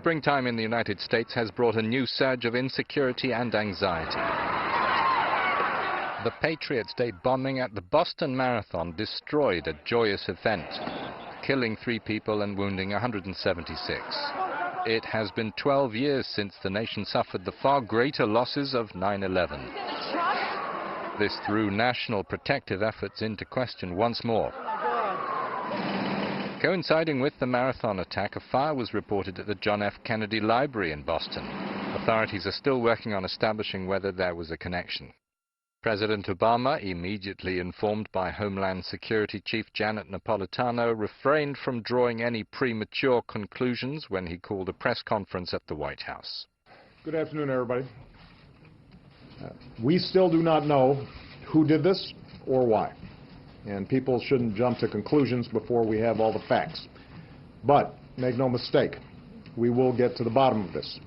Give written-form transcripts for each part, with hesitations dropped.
springtime in the United States has brought a new surge of insecurity and anxiety. The Patriots' Day bombing at the Boston Marathon destroyed a joyous event, killing 3 people and wounding 176. It has been 12 years since the nation suffered the far greater losses of 9/11. This threw national protective efforts into question once more. Coinciding with the marathon attack, a fire was reported at the John F. Kennedy Library in Boston. Authorities are still working on establishing whether there was a connection. President Obama, immediately informed by Homeland Security Chief Janet Napolitano, refrained from drawing any premature conclusions when he called a press conference at the White House. Good afternoon, everybody. We still do not know who did this or why. And people shouldn't jump to conclusions before we have all the facts. But make no mistake, we will get to the bottom of this.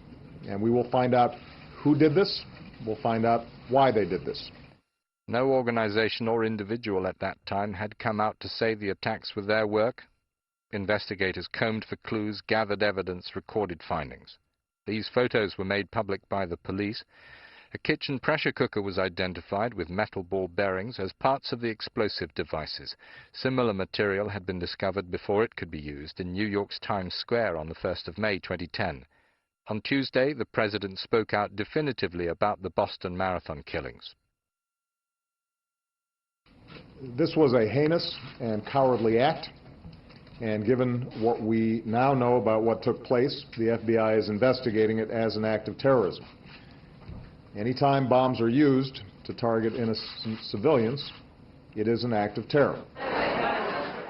And we will find out who did this. We'll find out why they did this. No organization or individual at that time had come out to say the attacks were their work. Investigators combed for clues, gathered evidence, recorded findings. These photos were made public by the police. A kitchen pressure cooker was identified with metal ball bearings as parts of the explosive devices. Similar material had been discovered before it could be used in New York's Times Square on the 1st of May 2010. On Tuesday, the president spoke out definitively about the Boston Marathon killings. This was a heinous and cowardly act, and given what we now know about what took place, the FBI is investigating it as an act of terrorism. Anytime bombs are used to target innocent civilians, it is an act of terror.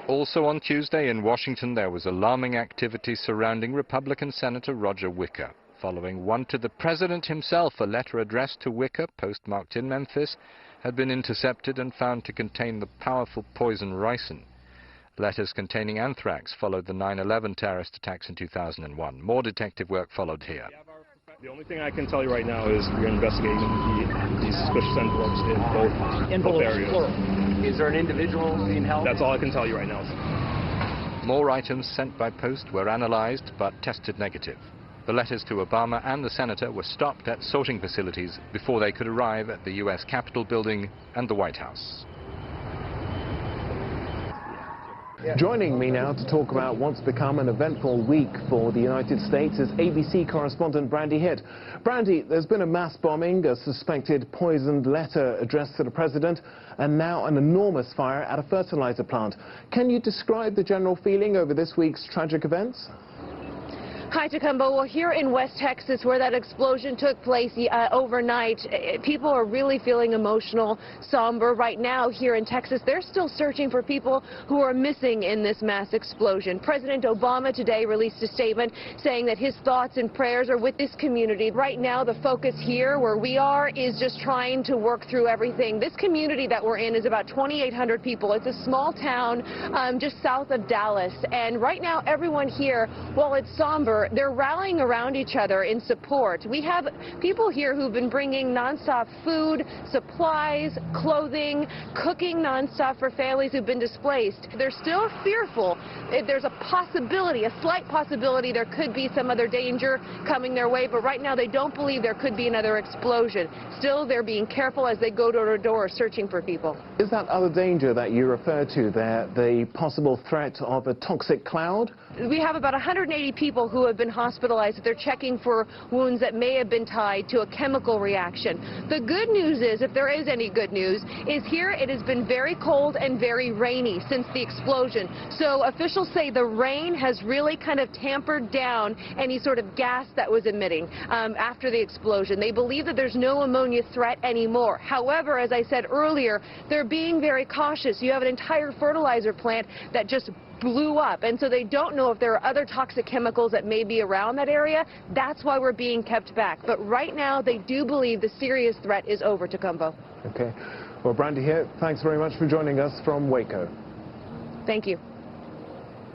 Also on Tuesday in Washington, there was alarming activity surrounding Republican Senator Roger Wicker. Following one to the president himself, a letter addressed to Wicker, postmarked in Memphis, had been intercepted and found to contain the powerful poison ricin. Letters containing anthrax followed the 9/11 terrorist attacks in 2001. More detective work followed here. The only thing I can tell you right now is we're investigating these suspicious envelopes in both areas. Plural. Is there an individual being held? That's all I can tell you right now. More items sent by post were analyzed but tested negative. The letters to Obama and the senator were stopped at sorting facilities before they could arrive at the U.S. Capitol building and the White House. Joining me now to talk about what's become an eventful week for the United States is ABC correspondent Brandy Hitt. Brandy, there's been a mass bombing, a suspected poisoned letter addressed to the president, and now an enormous fire at a fertilizer plant. Can you describe the general feeling over this week's tragic events? Hi, Tacumbo. Well, here in West Texas, where that explosion took place overnight, people are really feeling emotional, somber. Right now, here in Texas, they're still searching for people who are missing in this mass explosion. President Obama today released a statement saying that his thoughts and prayers are with this community. Right now, the focus here, where we are, is just trying to work through everything. This community that we're in is about 2,800 people. It's a small town just south of Dallas. And right now, everyone here, while it's somber, they're rallying around each other in support. We have people here who've been bringing nonstop food, supplies, clothing, cooking nonstop for families who've been displaced. They're still fearful. There's a possibility, a slight possibility, there could be some other danger coming their way, but right now they don't believe there could be another explosion. Still, they're being careful as they go door to door searching for people. Is that other danger that you refer to there, the possible threat of a toxic cloud? We have about 180 people who have been hospitalized. They're checking for wounds that may have been tied to a chemical reaction. The good news is, if there is any good news, is here it has been very cold and very rainy since the explosion. So officials say the rain has really kind of tampered down any sort of gas that was emitting after the explosion. They believe that there's no ammonia threat anymore. However, as I said earlier, they're being very cautious. You have an entire fertilizer plant that just blew up, and so they don't know if there are other toxic chemicals that may be around that area. That's why we're being kept back. But right now, they do believe the serious threat is over, Tacumbo. Okay. Well, Brandy here, thanks very much for joining us from Waco. Thank you.